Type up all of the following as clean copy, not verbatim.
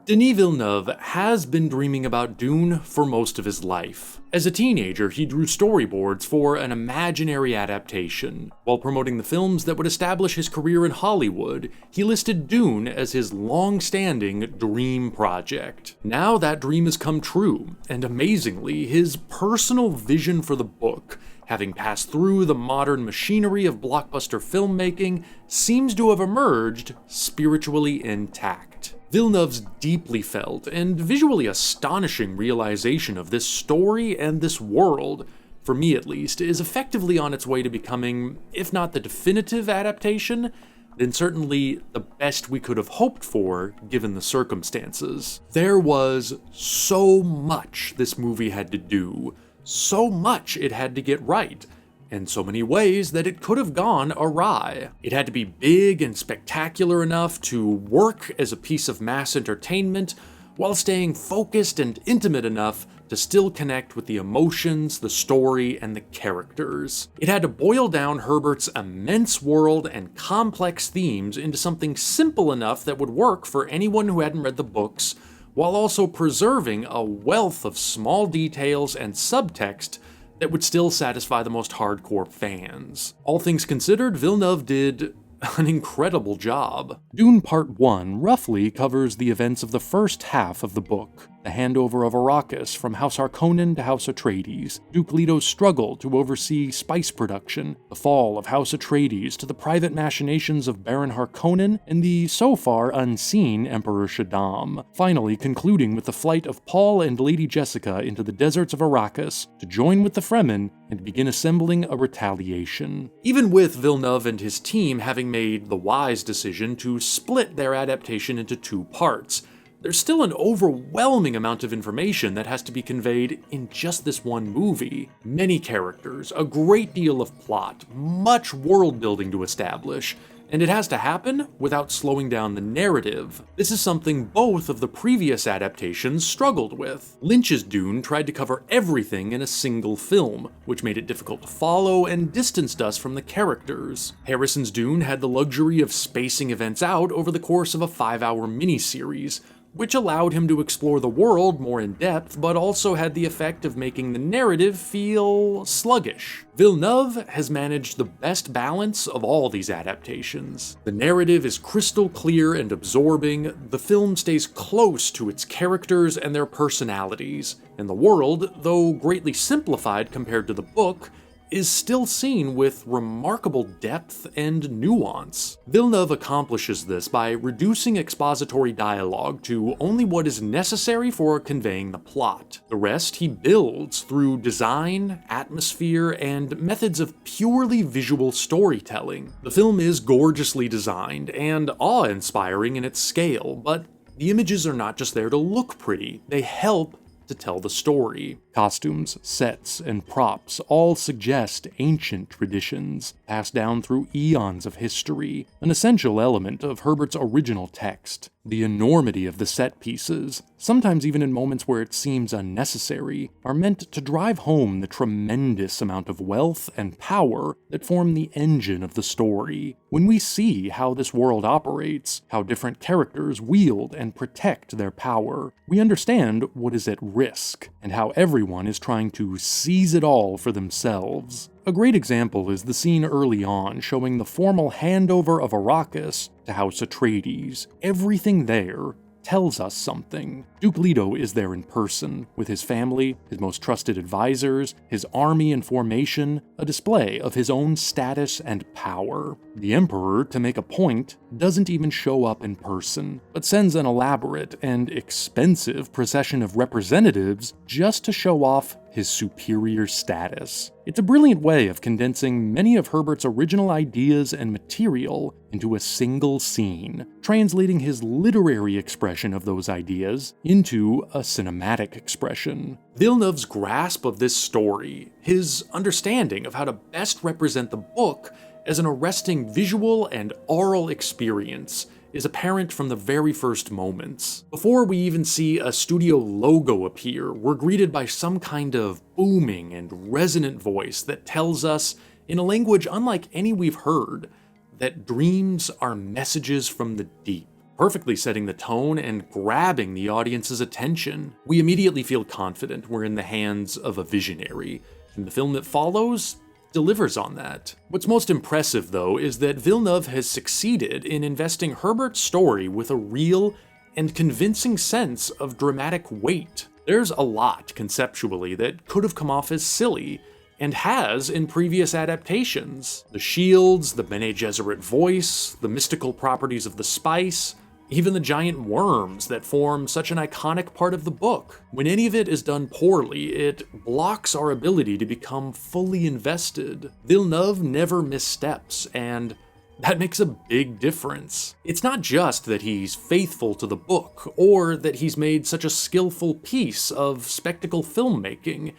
Denis Villeneuve has been dreaming about Dune for most of his life. As a teenager, he drew storyboards for an imaginary adaptation. While promoting the films that would establish his career in Hollywood, he listed Dune as his long-standing dream project. Now that dream has come true, and amazingly, his personal vision for the book, having passed through the modern machinery of blockbuster filmmaking, seems to have emerged spiritually intact. Villeneuve's deeply felt and visually astonishing realization of this story and this world, for me at least, is effectively on its way to becoming, if not the definitive adaptation, then certainly the best we could have hoped for given the circumstances. There was so much this movie had to do, so much it had to get right, in so many ways that it could have gone awry. It had to be big and spectacular enough to work as a piece of mass entertainment, while staying focused and intimate enough to still connect with the emotions, the story, and the characters. It had to boil down Herbert's immense world and complex themes into something simple enough that would work for anyone who hadn't read the books, while also preserving a wealth of small details and subtext that would still satisfy the most hardcore fans. All things considered, Villeneuve did an incredible job. Dune Part 1 roughly covers the events of the first half of the book, the handover of Arrakis from House Harkonnen to House Atreides, Duke Leto's struggle to oversee spice production, the fall of House Atreides to the private machinations of Baron Harkonnen, and the so far unseen Emperor Shaddam, finally concluding with the flight of Paul and Lady Jessica into the deserts of Arrakis to join with the Fremen and begin assembling a retaliation. Even with Villeneuve and his team having made the wise decision to split their adaptation into two parts, there's still an overwhelming amount of information that has to be conveyed in just this one movie. Many characters, a great deal of plot, much world building to establish, and it has to happen without slowing down the narrative. This is something both of the previous adaptations struggled with. Lynch's Dune tried to cover everything in a single film, which made it difficult to follow and distanced us from the characters. Harrison's Dune had the luxury of spacing events out over the course of a 5-hour miniseries, which allowed him to explore the world more in depth, but also had the effect of making the narrative feel sluggish. Villeneuve has managed the best balance of all these adaptations. The narrative is crystal clear and absorbing, the film stays close to its characters and their personalities, and the world, though greatly simplified compared to the book, is still seen with remarkable depth and nuance. Villeneuve accomplishes this by reducing expository dialogue to only what is necessary for conveying the plot. The rest he builds through design, atmosphere, and methods of purely visual storytelling. The film is gorgeously designed and awe-inspiring in its scale, but the images are not just there to look pretty, they help to tell the story. Costumes, sets, and props all suggest ancient traditions, passed down through eons of history, an essential element of Herbert's original text. The enormity of the set pieces, sometimes even in moments where it seems unnecessary, are meant to drive home the tremendous amount of wealth and power that form the engine of the story. When we see how this world operates, how different characters wield and protect their power, we understand what is at risk, and how everyone is trying to seize it all for themselves. A great example is the scene early on showing the formal handover of Arrakis to House Atreides. Everything there tells us something. Duke Leto is there in person, with his family, his most trusted advisors, his army in formation, a display of his own status and power. The Emperor, to make a point, doesn't even show up in person, but sends an elaborate and expensive procession of representatives just to show off his superior status. It's a brilliant way of condensing many of Herbert's original ideas and material into a single scene, translating his literary expression of those ideas into a cinematic expression. Villeneuve's grasp of this story, his understanding of how to best represent the book as an arresting visual and oral experience, is apparent from the very first moments. Before we even see a studio logo appear, we're greeted by some kind of booming and resonant voice that tells us, in a language unlike any we've heard, that dreams are messages from the deep. perfectly setting the tone and grabbing the audience's attention. We immediately feel confident we're in the hands of a visionary, and the film that follows delivers on that. What's most impressive, though, is that Villeneuve has succeeded in investing Herbert's story with a real and convincing sense of dramatic weight. There's a lot, conceptually, that could have come off as silly, and has in previous adaptations. The shields, the Bene Gesserit voice, the mystical properties of the spice, even the giant worms that form such an iconic part of the book. When any of it is done poorly, it blocks our ability to become fully invested. Villeneuve never missteps, and that makes a big difference. It's not just that he's faithful to the book, or that he's made such a skillful piece of spectacle filmmaking.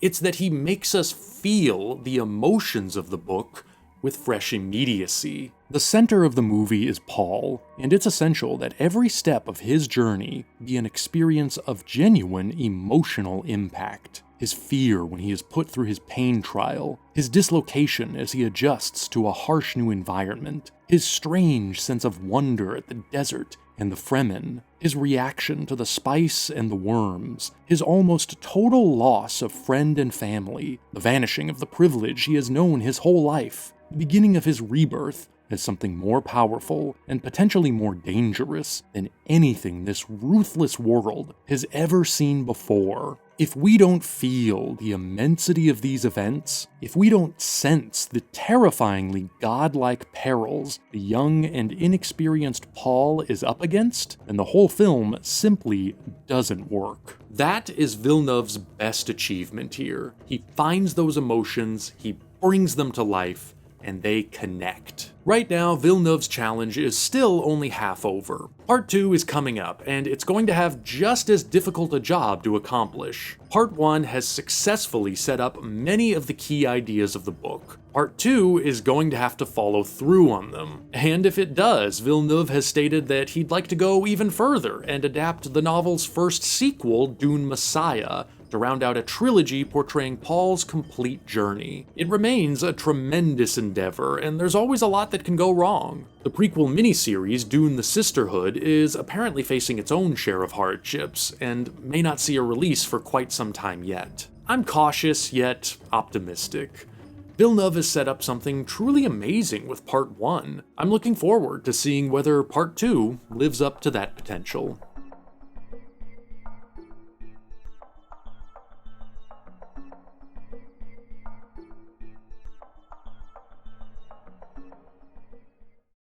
It's that he makes us feel the emotions of the book with fresh immediacy. The center of the movie is Paul, and it's essential that every step of his journey be an experience of genuine emotional impact. His fear when he is put through his pain trial, his dislocation as he adjusts to a harsh new environment, his strange sense of wonder at the desert and the Fremen, his reaction to the spice and the worms, his almost total loss of friend and family, the vanishing of the privilege he has known his whole life, the beginning of his rebirth as something more powerful and potentially more dangerous than anything this ruthless world has ever seen before. If we don't feel the immensity of these events, if we don't sense the terrifyingly godlike perils the young and inexperienced Paul is up against, then the whole film simply doesn't work. That is Villeneuve's best achievement here. He finds those emotions, he brings them to life, and they connect. Right now, Villeneuve's challenge is still only half over. Part 2 is coming up, and it's going to have just as difficult a job to accomplish. Part 1 has successfully set up many of the key ideas of the book. Part 2 is going to have to follow through on them. And if it does, Villeneuve has stated that he'd like to go even further and adapt the novel's first sequel, Dune Messiah, to round out a trilogy portraying Paul's complete journey. It remains a tremendous endeavor, and there's always a lot that can go wrong. The prequel miniseries, Dune the Sisterhood, is apparently facing its own share of hardships, and may not see a release for quite some time yet. I'm cautious, yet optimistic. Villeneuve has set up something truly amazing with Part 1. I'm looking forward to seeing whether Part 2 lives up to that potential.